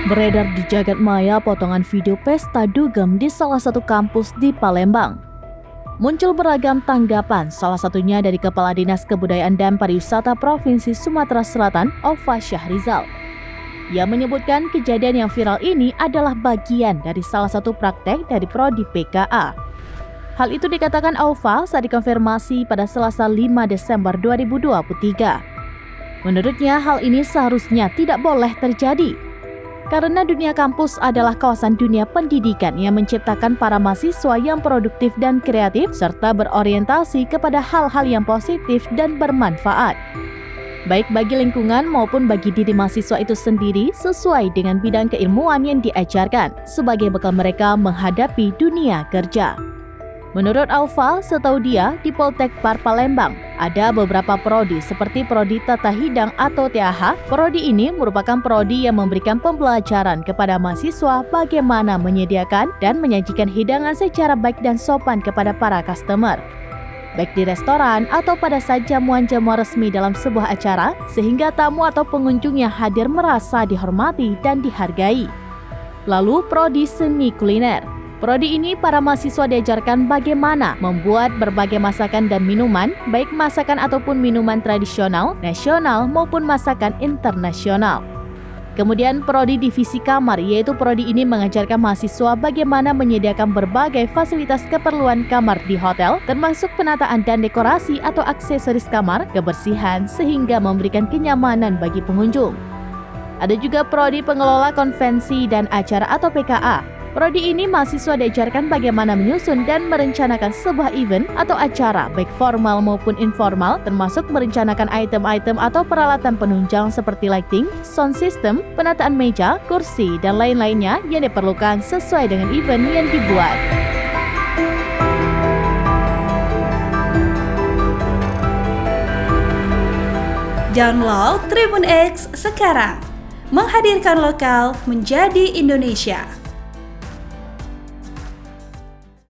Beredar di jagat maya potongan video pesta dugem di salah satu kampus di Palembang. Muncul beragam tanggapan, salah satunya dari Kepala Dinas Kebudayaan dan Pariwisata Provinsi Sumatera Selatan, Aufa Syahrizal. Ia menyebutkan kejadian yang viral ini adalah bagian dari salah satu praktek dari Prodi PKA. Hal itu dikatakan Aufa saat dikonfirmasi pada Selasa 5 Desember 2023. Menurutnya hal ini seharusnya tidak boleh terjadi. Karena dunia kampus adalah kawasan dunia pendidikan yang menciptakan para mahasiswa yang produktif dan kreatif serta berorientasi kepada hal-hal yang positif dan bermanfaat. Baik bagi lingkungan maupun bagi diri mahasiswa itu sendiri sesuai dengan bidang keilmuan yang diajarkan sebagai bekal mereka menghadapi dunia kerja. Menurut Aufa, setahu dia di Poltek Par Palembang ada beberapa prodi seperti Prodi Tata Hidang atau TAH. Prodi ini merupakan prodi yang memberikan pembelajaran kepada mahasiswa bagaimana menyediakan dan menyajikan hidangan secara baik dan sopan kepada para customer, baik di restoran atau pada saat jamuan-jamuan resmi dalam sebuah acara, sehingga tamu atau pengunjung yang hadir merasa dihormati dan dihargai. Lalu Prodi Seni Kuliner. Prodi ini para mahasiswa diajarkan bagaimana membuat berbagai masakan dan minuman, baik masakan ataupun minuman tradisional, nasional maupun masakan internasional. Kemudian Prodi Divisi Kamar, yaitu prodi ini mengajarkan mahasiswa bagaimana menyediakan berbagai fasilitas keperluan kamar di hotel, termasuk penataan dan dekorasi atau aksesoris kamar, kebersihan, sehingga memberikan kenyamanan bagi pengunjung. Ada juga Prodi Pengelola Konvensi dan Acara atau PKA. Prodi ini mahasiswa diajarkan bagaimana menyusun dan merencanakan sebuah event atau acara, baik formal maupun informal, termasuk merencanakan item-item atau peralatan penunjang seperti lighting, sound system, penataan meja, kursi, dan lain-lainnya yang diperlukan sesuai dengan event yang dibuat. Download Tribun X sekarang, menghadirkan lokal menjadi Indonesia.